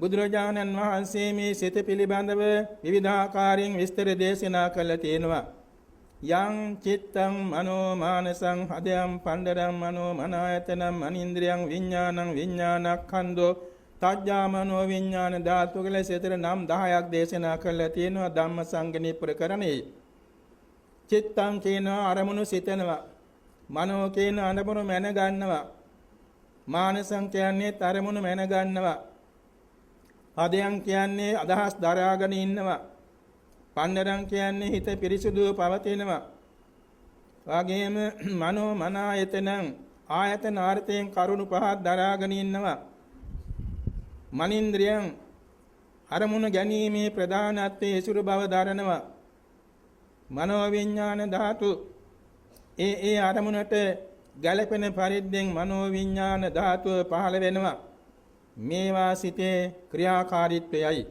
බුදුරජාණන් වහන්සේ මේ සිත පිළිබඳව විවිධාකාරයෙන් විස්තර දේශනා කළ තියෙනවා. යං චිත්තං මනෝ මානසං හදයන් පණ්ඩරං මනෝ මනායතනං මනින්ද්‍රියං විඥානං විඥානක්ඛන්‍தோ තජ්ජා මනෝ විඥාන ධාතු කියලා සිතර නම් 10ක් දේශනා කළා තියෙනවා ධම්මසංගණී ප්‍රකරණේ. චිත්තං කියන අරමුණු සිතනවා. මනෝ කියන අරමුණු මැන ගන්නවා. මානසං කියන්නේ අරමුණු මැන ගන්නවා. හදයන් කියන්නේ අදහස් දරාගෙන ඉන්නවා. පණ්ඩරං කියන්නේ හිත පිරිසුදුව පවතිනවා. වාගේම මනෝ මනායතනං ආයතන ආර්ථයෙන් කරුණු පහක් දරාගෙන ඉන්නවා. මනින්ද්‍රියං අරමුණ ගැනීමේ ප්‍රධානත්වයේ ඉසුරු බව දරනවා. මනෝ විඥාන ධාතු ඒ අරමුණට ගැළපෙන පරිද්දෙන් මනෝ විඥාන ධාතුව පහළ වෙනවා. මේවා සිතේ ක්‍රියාකාරීත්වයයි.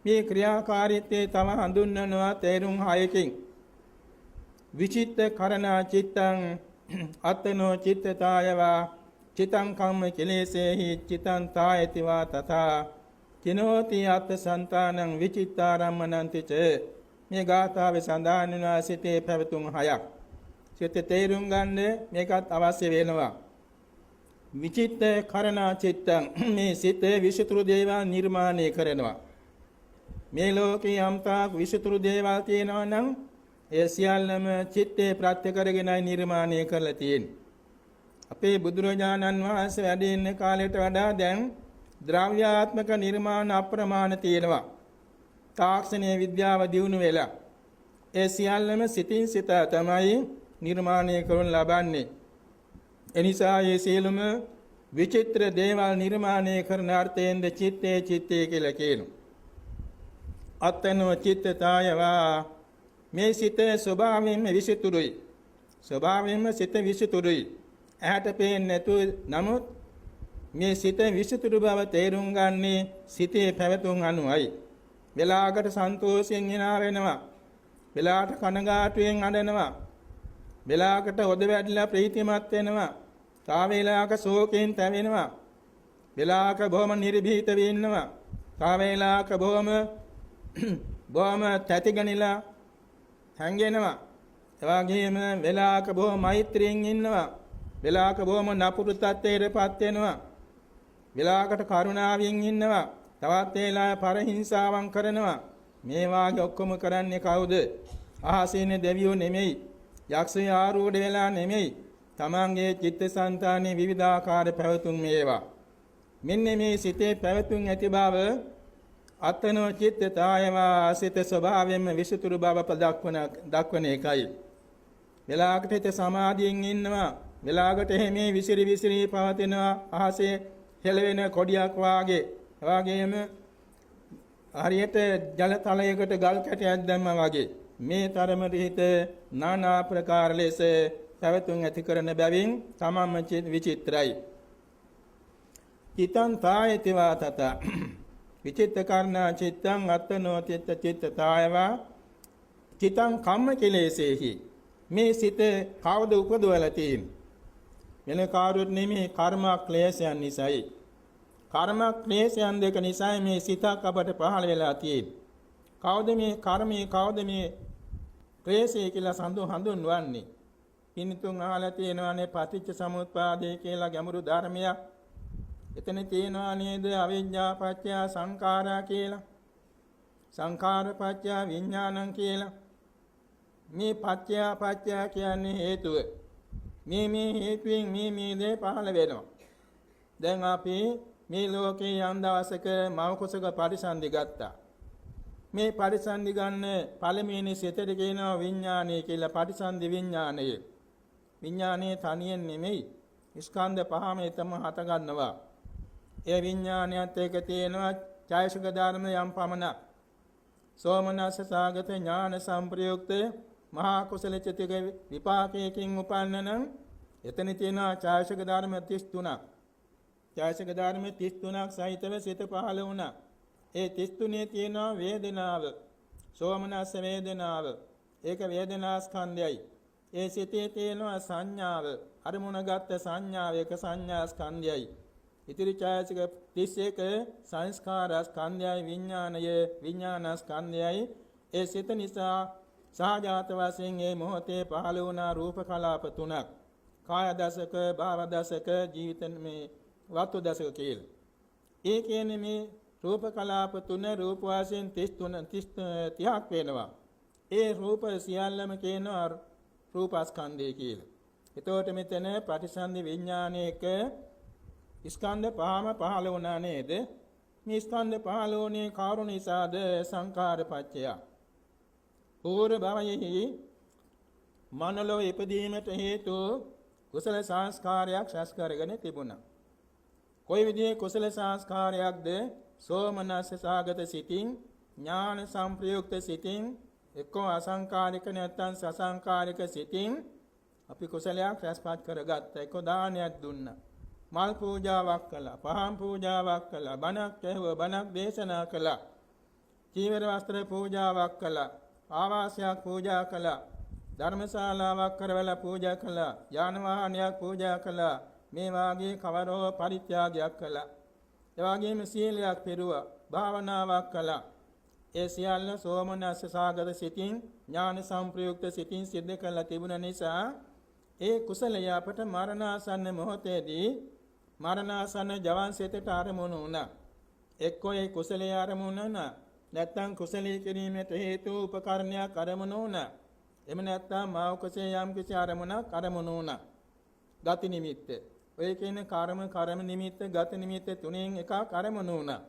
මේ ක්‍රියාකාරීත්වයේ තම හඳුන්වනවා තේරුම් 6කින්. විචිත්ත කරණා චිත්තං අත්තනෝ චිත්තතායවා චිතං කම්ම කෙලෙසේහි චිතං තායතිවා තථා කිනෝති අත්ථ සන්තානං විචිත්තාරම්මනන්ති ච. මේ ගාථාවේ සඳහන් වෙනවා සිතේ පැවතුම් 6ක්. සිත තේරුම් ගන්න මේකත් අවශ්‍ය වෙනවා. විචිත්ත කරණා චිත්තං මේ සිතේ විචිතුරු දේවල් නිර්මාණය කරනවා. මේ ලෝකේ යම්තාක් විචිතුරු දේවල් තියෙනවා නම් ඒ සියල්ලම චිත්තේ ප්‍රත්‍ය කරගෙනයි නිර්මාණය කරලා තියෙන්නේ. අපේ බුදුරජාණන් වහන්සේ වැඩ ඉන්න කාලයට වඩා දැන් ද්‍රව්‍යාත්මක නිර්මාණ අප්‍රමාණ තියෙනවා. තාක්ෂණීය විද්‍යාව දියුණු වෙලා ඒ සියල්ලම සිතින් සිත තමයි නිර්මාණය කරන ලබන්නේ. එනිසා මේ සියලුම විචිත්‍ර දේවල් නිර්මාණය කරන අර්ථයෙන්ද චිත්තේ කියලා කියනවා. අත්තනෝ චිත්තතායවා මේ සිතේ ස්වභාවයෙන්ම විසිතුරුයි. ස්වභාවයෙන්ම සිත විසිතුරුයි. ඇහැට පේන්නේ නැතු නමුත් මේ සිත විසිතුරු බව තේරුම් ගන්නේ සිතේ පැවතුම් අනුවයි. වෙලාවකට සන්තෝෂයෙන් hina වෙනවා. වෙලාවට කනගාටුවෙන් අඬනවා. වෙලාවකට ඔද වැටිලා ප්‍රීතිමත් වෙනවා. තා වේලාවක ශෝකයෙන් තැවෙනවා. වෙලාවක බොහොම නිර්භීත වෙන්නවා. තා වේලාවක බොහොම තැතිගනිලා හැංගෙනවා. එවාගෙම වෙලාවක බොහොම මෛත්‍රියෙන් ඉන්නවා. වෙලාවක බොහොම නපුරු තත්ත්වයකටපත් වෙනවා. වෙලාවකට කරුණාවෙන් ඉන්නවා. තවත් වේලාවක පරහිංසාවන් කරනවා. මේ වාගේ ඔක්කොම කරන්නේ කවුද? අහසින දෙවියෝ නෙමෙයි. යක්ෂය ආරූඪ වෙලා නෙමෙයි. තමන්ගේ චිත්තසංතානයේ විවිධාකාර පැවතුම් මේවා. මෙන්න මේ සිතේ පැවතුම් ඇති බව අත්තනෝ චිත්තතායවා සිත ස්වභාවයෙන්ම විසුතුරු බව දක්වන එකයි. වෙලාවකට හිත සමාධියෙන් ඉන්නවා. වෙලාවකට එහෙම විසිරි පවතිනවා. අහසේ හෙළවෙන කොඩියක් වාගේ. එවාගෙම හරියට ජල තලයකට ගල් කැටයක් දැම්මා වගේ. මේ තරමට හිත নানা ආකාර ලෙස පැවතුම් ඇති කරන බැවින් තමන්ම විචිත්‍රයි. චිත්තං තායතිවා තත විචිත්ත කරණා චිත්තං අත්තනෝ චිත්තතායවා චිත්තං කම්ම කෙලෙසේහි මේ සිත කවුද උපදවලා තියෙන්නේ? වෙන කාරුත් නෙමෙයි කර්ම ක්ලේශයන් නිසායි. කර්ම ක්ලේශයන් දෙක නිසා මේ සිතක් අපට පහළ වෙලා තියෙන්නේ. කවුද මේ කර්මයේ කවුද මේ ක්ලේශය කියලා හඳුන්වන්නේ? පින්තුන් අහලා තියෙනවානේ පටිච්ච සමුප්පාදය කියලා ගැඹුරු ධර්මයක්. එතන තියෙනවා නේද අවිජ්ජා පත්‍ය සංඛාරා කියලා. සංඛාර පත්‍ය විඥානං කියලා. මේ පත්‍ය කියන්නේ හේතුව. මේ හේතුවෙන් මේ දේ පහළ වෙනවා. දැන් අපි මේ ලෝකේ යම් දවසක මව කුසක පරිසන්දි ගත්තා. මේ පරිසන්දි ගන්න පළමුවෙනි සිතට කියනවා විඥානය කියලා. පරිසන්දි විඥානය. විඥානයේ තනියෙන් නෙමෙයි ස්කන්ධ පහම එතම හත ගන්නවා. ඒ විඥානයත් එක්ක තියෙනවා ඡායසුක ධර්ම යම් පමණක්. සෝමනස්ස සාගත ඥාන සංප්‍රයුක්ත මහා කුසල චිතික විපාකයකින් උපන්නනම් එතන තියෙනවා ඡායසුක ධර්ම 33ක්. ඡායසුක ධර්ම 33ක් සහිතව සිත පහළ වුණා. ඒ 33 තියෙනවා වේදනාව. සෝමනස්ස වේදනාව. ඒක වේදනා ස්කන්ධයයි. ඒ සිතේ තියෙනවා සංඥාව. අරමුණ ගත්ත සංඥාව එක සංඥා ස්කන්ධයයි. ඉතිරි ඡායසික 31 සංස්කාර ස්කන්ධයයි විඥාන ස්කන්ධයයි ඒ සිත නිසා සහජාත වශයෙන් මේ මොහොතේ පහළ වුණා රූප කලාප තුනක්. කාය දසක, භාව දසක, ජීවිත මේ වස්තු දසක කියලා. ඒ කියන්නේ මේ රූප කලාප තුන රූප වශයෙන් 30ක් වෙනවා. ඒ රූප සියල්ලම කියනවා රූපස්කන්ධය කියලා. එතකොට මෙතන ප්‍රතිසන්දි විඥානයේක ස්කන්ධ පහම පහළ වුණා නේද? මේ ස්කන්ධ පහළ වුණේ කාරුණ නිසාද සංඛාර පත්‍ය. පූර්ව භවයෙහි මනලෝ ඉපදීමට හේතු කුසල සංස්කාරයක් රැස් කරගෙන තිබුණා. කොයි විදිහේ කුසල සංස්කාරයක්ද? සෝමනස්ස සාගත සිතින්, ඥාන සංප්‍රයුක්ත සිතින්, එක්කෝ අසංකාරික නැත්නම් සසංකාරික සිතින් අපි කුසලයක් රැස්පත් කරගත්තා. එක්කෝ දානයක් දුන්නා. මල් පූජාවක් කළා, පහන් පූජාවක් කළා, බණක් ඇහුවා, බණක් දේශනා කළා. චීවර වස්ත්‍ර පූජාවක් කළා, ආවාසයක් පූජා කළා, ධර්මශාලාවක් කරවලා පූජා කළා, යාන වාහනයක් පූජා කළා. මේ වාගේ කවරෝ පරිත්‍යාගයක් කළා. ඒ වගේම සීලයක් පෙරුවා, භාවනාවක් කළා. ඒ සියල්ල සෝමනස්ස සාගත සිතින්, ඥාන සංප්‍රයුක්ත සිතින් සිද්ධ කළා තිබුණ නිසා ඒ කුසලය අපට මරණාසන්න මොහොතේදී මරණාසන්න ජවන් සිතට ආරමුණු වුණා. එක්කෝ ඒ කුසලයේ ආරමුණු වුණා, නැත්නම් කුසලයේ කිරීමට හේතු උපකරණයක් ආරමුණු වුණා. එම නැත්නම් මාව කුසලයේ යම් කිසි ආරමුණක් ආරමුණු වුණා. ගති නිමිත්ත. ඔය කියන කර්ම නිමිත්ත, ගති නිමිත්ත තුනෙන් එකක් ආරමුණු වුණා.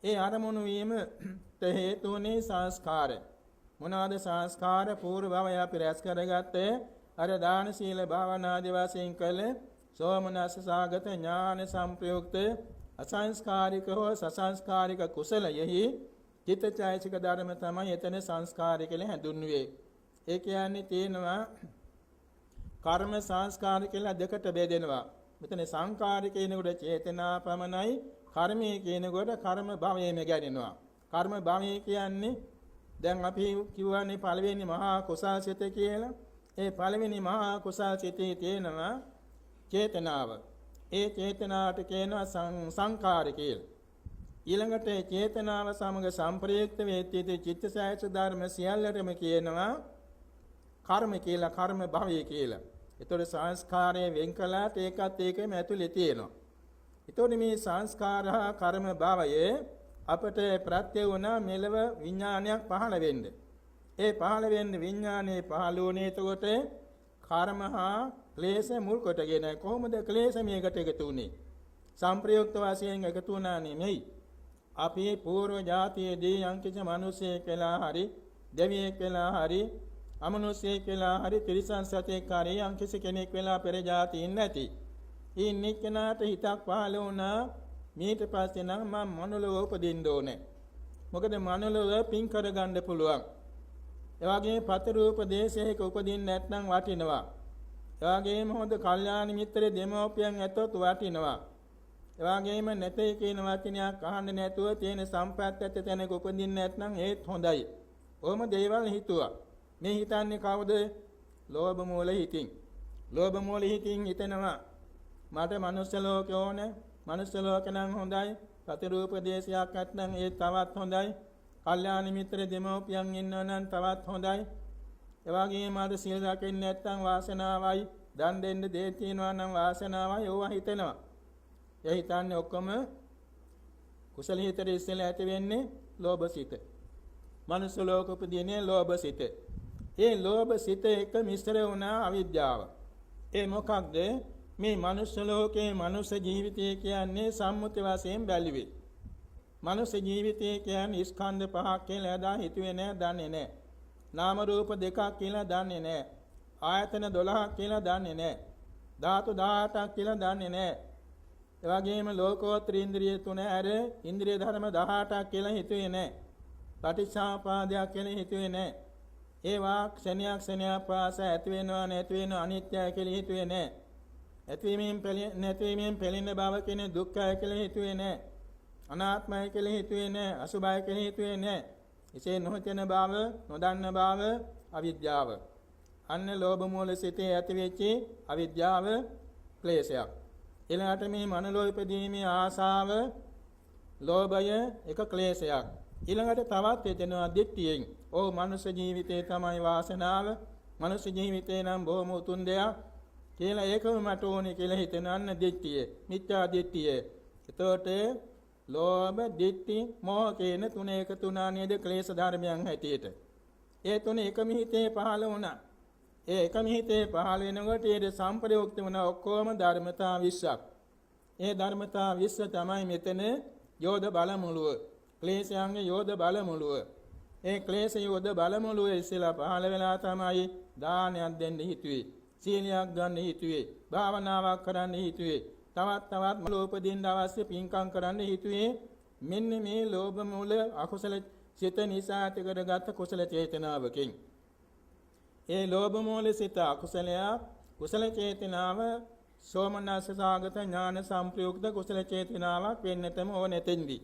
ඒ ආරමුණු වීමට හේතු වුණේ සංස්කාර. මොනවාද සංස්කාර? පූර්ව භවය අපි රැස් කරගත්තේ අර දාන සීල භාවනාදී වශයෙන් කළ සෝමනස්ස සාගත ඥාන සංප්‍රයුක්ත අසංස්කාරික හෝ සසංස්කාරික කුසලයෙහි චිත්තචෛතසික ධර්ම තමයි එතන සංස්කාරික කියලා හැඳුන්වුවේ. ඒ කියන්නේ තේනවා කර්ම සංස්කාර කියලා දෙකට බෙදෙනවා. මෙතන සංකාරික කියනකොට චේතනා පමණයි, කර්මයේ කියනකොට කර්ම භවයේම ගැනෙනවා. කර්ම භවයේ කියන්නේ දැන් අපි කියවනේ පළවෙනි මහා කුසල් සිත කියලා. ඒ පළවෙනි මහා කුසල් සිතේ තියෙනවා චේතනාව. ඒ චේතනාවට කියනවා සංකාර කියලා. ඊළඟට චේතනාව සමග සංප්‍රයුක්ත වෙච්ච චිත්තසයස ධර්ම සියල්ලටම කියනවා කර්ම කියලා, කර්ම භවය කියලා. ඒතකොට සංස්කාරයේ වෙන් කළාට ඒකත් ඒකම ඇතුලේ තියෙනවා. ඒතකොට මේ සංස්කාර හා කර්ම භවයේ අපට ප්‍රත්‍ය වුණා මෙලව විඥානයක් පහළ වෙන්න. ඒ පහළ වෙන්නේ විඥානයේ පහළ වුණේ එතකොට කර්ම හා ක්ලේශ මුල් කොටගෙන. කොහොමද ක්ලේශ මේකට එකතු වුනේ? සංප්‍රයුක්ත වශයෙන් එකතු වුණා නෙමෙයි. අපි පූර්ව જાතියේදී යම්කිසි මිනිසෙක් කියලා හරි, දෙවියෙක් කියලා හරි, අමනුෂ්‍යයෙක් කියලා හරි, තිරිසන් සතෙක් හරි යම්කිසි කෙනෙක් වෙලා පෙර જાතියින් නැති. ඊ නික්කනාට හිතක් පහළ වුණා ඊට පස්සේ නම් මම මනුලව උපදින්න ඕනේ. මොකද මනුලව පින් කරගන්න පුළුවන්. ඒ වගේම පතරූප දේශයක උපදින්න නැත්නම් වටිනවා. ඒ වගේම හොඳ කල්යාණ මිත්‍ර දෙමෝපියන් ඇතොත් වටිනවා. ඒ වගේම නැතේ කියන වචනයක් අහන්න නැතුව තියෙන සම්පත් ඇත තැනක උපදින්න නැත්නම් ඒත් හොඳයි. ඔහොම දේවල් හිතුවා. මේ හිතන්නේ කවුද? ලෝභ මූල හිතින්. ලෝභ මූල හිතින් හිතනවා මට මනුස්ස ලෝකේ ඕනේ. මනුස්ස ලෝක නම් හොඳයි. පතරූප දේශයක් නැත්නම් ඒ තවත් හොඳයි. කල්යාණ මිත්‍ර දෙමෝපියන් ඉන්නවා නම් තවත් හොඳයි. ඒ වගේම අර සීල රකින්න නැත්නම් වාසනාවයි. දන් දෙන්න දේ තියනවා නම් වාසනාවයි. ඕවා හිතෙනවා. ඒ හිතන්නේ ඔක්කොම කුසල හිතේ ඉස්සෙල්ලා ඇති වෙන්නේ ලෝභ සිත. මනුස්ස ලෝක උපදින්නේ ලෝභ සිත. ඒ ලෝභ සිත එක මිශ්‍ර වුණා අවිද්‍යාව. ඒ මොකක්ද? මේ මනුස්ස ලෝකේ මනුස්ස ජීවිතය කියන්නේ සම්මුති වශයෙන් බැලුවේ. මනුස්ස ජීවිතය කියන්නේ ස්කන්ධ පහක් කියලා එදා හිතුවේ නෑ, දන්නේ නෑ. නාම රූප දෙකක් කියලා දන්නේ නෑ. ආයතන 12ක් කියලා දන්නේ නෑ. ධාතු 18ක් කියලා දන්නේ නෑ. ඒ වගේම ලෝකෝත්තර ඉන්ද්‍රිය තුන ඇර ඉන්ද්‍රිය ධර්ම 18ක් කියලා හිතුවේ නෑ. පටිච්චසමුපාදයක් කියලා හිතුවේ නෑ. ඒවා ක්ෂණයක් පාස ඇති වෙනවා නැති වෙනවා අනිත්‍යයි කියලා හිතුවේ නෑ. නැතිවීමෙන් පෙළෙන බව කියන දුක්ඛය කියලා හිතුවේ නෑ. අනාත්මයි කියලා හිතුවේ නෑ. අසුභයි කියලා හිතුවේ නෑ. එසේ නොහිතන බව, නොදන්න බව අවිද්‍යාව. අන්න ලෝභ මූල සිතේ ඇති වෙච්ච අවිද්‍යාව ක්ලේශයක්. ඊළඟට මේ මනෝලෝ ඉපදීමේ ආසාව, ලෝභය එක ක්ලේශයක්. ඊළඟට තවත් එතනවා දිට්ඨියෙන්. ඕ මනුෂ්‍ය ජීවිතේ තමයි වාසනාව. මනුෂ්‍ය ජීවිතේ නම් බොහොම උතුම් දෙයක් කියලා ඒකම මට ඕනේ කියලා හිතනන්න දිට්ඨිය. මිත්‍යා දිට්ඨිය. එතකොට ලෝභ, දිට්ඨි, මෝහ කියන තුන එකතු වුණා නේද ක්ලේශ ධර්මයන් හැටියට. ඒ තුන එකම හිතේ පහළ වුණා. ඒ එකම හිතේ පහළ වෙනකොට ඒ සම්ප්‍රයුක්ත වුණ ඔක්කොම ධර්මතා 20ක්. ඒ ධර්මතා 20 තමයි මෙතන යෝධ බලමුළුව. ක්ලේශයන්ගේ යෝධ බලමුළුව. ඒ ක්ලේශ යෝධ බලමුළුව ඉස්සෙල්ලා පහළ වෙලා තමයි දානයක් දෙන්න හිතුවේ. සීලයක් ගන්න හිතුවේ. භාවනාවක් කරන්න හිතුවේ. තවත් මලෝපදින්න අවශ්‍ය පින්කම් කරන්න හිතුවේ. මෙන්න මේ ලෝභ මූල අකුසල සිත නිසා ඇති කරගත් කුසල චේතනාවකින්. ඒ ලෝභ මූල සිත අකුසලය කුසල චේතනාව සෝමනස්ස සාගත ඥාන සංප්‍රයුක්ත කුසල චේතනාවක් වෙන්නටම ඕනේ තෙන්දී.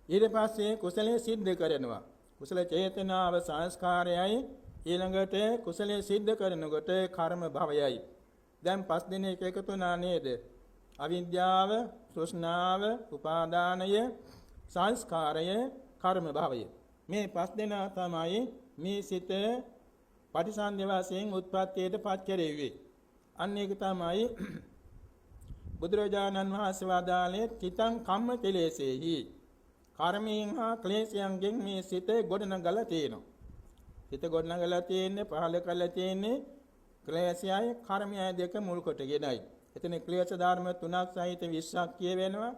ඊට පස්සේ කුසලයේ සිද්ධ කරනවා. කුසල චේතනාව සංස්කාරයයි ඊළඟට කුසලයේ සිද්ධ කරනකොට කර්ම භවයයි. දැන් පස් දිනයක එකතු වුණා නේද? අවිද්‍යාව, තෘෂ්ණාව, උපාදානය, සංස්කාරය, කර්ම භවය. මේ පස් දෙනා තමයි මේ සිත පටිසන්ධි වශයෙන් උත්පත්තියට පත් කෙරෙව්වේ. අන්න ඒක තමයි බුදුරජාණන් වහන්සේ වදාළේ චිතං කම්ම කෙලෙසෙහි. කර්මයෙන් හා ක්ලේශයන්ගෙන් මේ සිත ගොඩනගලා තියෙනවා. සිත ගොඩනගලා තියෙන්නේ පහල කරලා තියෙන්නේ ක්ලේශයයි කර්මයයි දෙක මුල් කොටගෙනයි. එතන ක්ලේශ ධර්ම තුනක් සහිත 20ක් කියවෙනවා.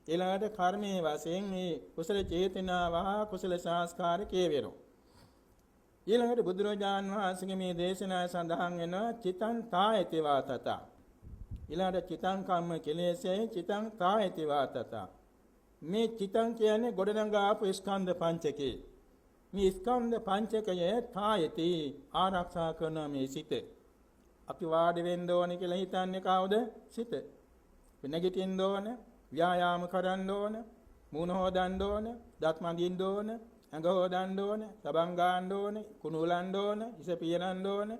ඊළඟට කර්මයේ වශයෙන් මේ කුසල චේතනාව හා කුසල සංස්කාර කියවෙනවා. ඊළඟට බුදුරජාන් වහන්සේගේ මේ දේශනාව සඳහන් වෙනවා චිතං තායති වාතත. ඊළඟට චිතං කම්ම කෙලෙසයි චිතං තායති වාතත. මේ චිතං කියන්නේ ගොඩනගාපු ස්කන්ධ පංචකේ. මේ ස්කන්ධ පංචකයේ තායති ආරක්ෂා කරන මේ සිත. අපි වාඩි වෙන්න ඕනේ කියලා හිතන්නේ කවුද? සිත. නැගිටින්න ඕන, ව්‍යායාම කරන්න ඕන, මූණ හොදන්න ඕන, දත් මදින්න ඕන, ඇඟ හොදන්න ඕන, සබන් ගන්න ඕන, කුණු උලන්න ඕන, ඉස පියනන්න ඕන,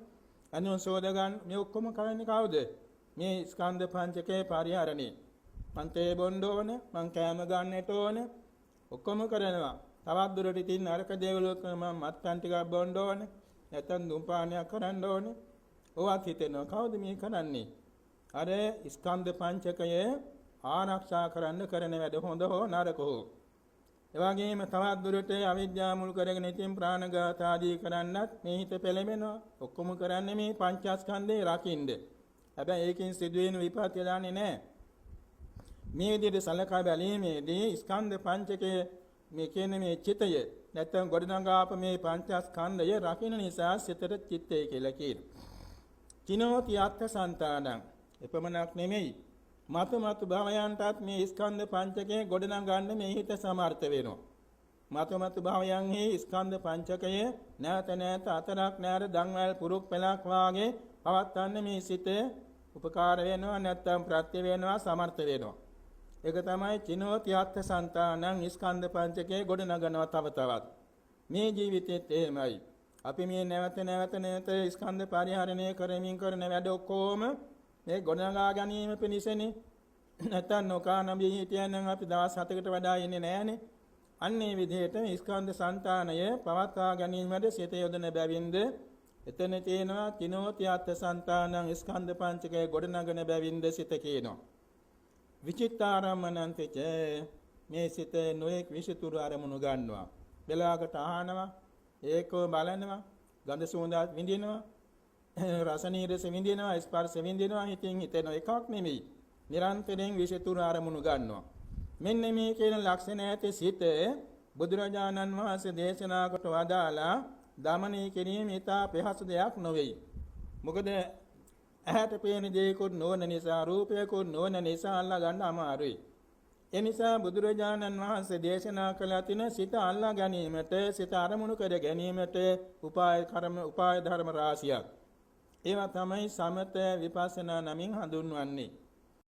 අනුන් සෝද ගන්න. මේ ඔක්කොම කරන්නේ කවුද? මේ ස්කන්ධ පංචකේ පරිහරණේ. මං තේ බොන්න ඕන, මං කෑම ගන්නට ඕන, ඔක්කොම කරනවා. තවත් දුරට ඉතින් නරක දේවලුත් මම මත්පැන් ටිකක් බොන්න ඕන, නැත්නම් දුම්පානයක් කරන්න ඕන. ඔවත් හිතෙනවා කවුද මේ කරන්නේ? අර ස්කන්ධ පංචකය ආරක්ෂා කරන්න කරන වැඩ හොඳ හෝ නරක හෝ. එවාගෙම තවත් දුරට අවිද්‍යාව මුල් කරගෙන ඉතින් ප්‍රාණඝාත ආදී කරන්නත් මේ හිත පෙළෙමෙනවා. ඔක්කොම කරන්නේ මේ පංචස්කන්ධේ රකින්න. හැබැයි ඒකෙන් සිදුවෙන විපත්‍ය දාන්නේ නැහැ. මේ විදිහට සලකා බැලීමේදී ස්කන්ධ පංචකයේ මේ කියන්නේ මේ චිතය නැත්නම් ගොඩනගාප මේ පංචස්කන්ධය රකින්න නිසා සිතට චිත්තය කියලා කියනවා. චිනෝති අත්ථ සන්තානං එපමණක් නෙමෙයි. මතු භවයන්ටත් මේ ස්කන්ධ පංචකයේ ගොඩනගන්න මේ හිත සමර්ථ වෙනවා. මතු භවයන්හි ස්කන්ධ පංචකය නැත අතරක් නැර දන්වැල් පුරුක් පෙලක් වාගේ පවත්වන්න මේ සිත උපකාර වෙනවා නැත්නම් ප්‍රත්‍ය වෙනවා සමර්ථ වෙනවා. ඒක තමයි චිනෝති අත්ථ සන්තානං ස්කන්ධ පංචකයේ ගොඩනගනවා තව තවත්. මේ ජීවිතෙත් එහෙමයි. අපි මේ නැවත ස්කන්ධ පරිහරණය කරමින් කරන වැඩ ඔක්කොම මේ ගොඩනගා ගැනීම පිණිසනේ. නැත්නම් නොකානබී හිටියනම් අපි දවස් 7කට වඩා ඉන්නේ නැහනේ. අන්නේ විදිහට ස්කන්ධ సంతානය පවත්වා ගැනීමද සිත යොදන බැවින්ද එතන තියෙනවා කිනෝති අත්ථ సంతානං ස්කන්ධ පංචකය ගොඩනගන බැවින්ද සිත කියනවා. විචිත්තාරම්මනන්තච මේ සිත නොඑක් විසිතුරු අරමුණු ගන්නවා. බෙලාකට අහනවා, ඒකව බලනවා, ගඳ සුවඳ විඳිනවා, රස නීරස විඳිනවා, ස්පර්ශ විඳිනවා. හිතින් හිතෙන එකක් නෙමෙයි. නිරන්තරයෙන් විසිතුරු අරමුණු ගන්නවා. මෙන්න මේ කියන ලක්ෂණ ඇති සිත බුදුරජාණන් වහන්සේ දේශනා කොට වදාලා දමනය කිරීම ඉතා පහසු දෙයක් නොවේ. මොකද ඇහැට පේන දේකුත් නොවන නිසා, රූපයකුත් නොවන නිසා අල්ලා ගන්න අමාරුයි. ඒ නිසා බුදුරජාණන් වහන්සේ දේශනා කළ තින සිත අල්ලා ගැනීමට, සිත අරමුණු කර ගැනීමට උපාය ධර්ම රාශියක්. ඒවා තමයි සමත විපස්සනා නමින් හඳුන්වන්නේ.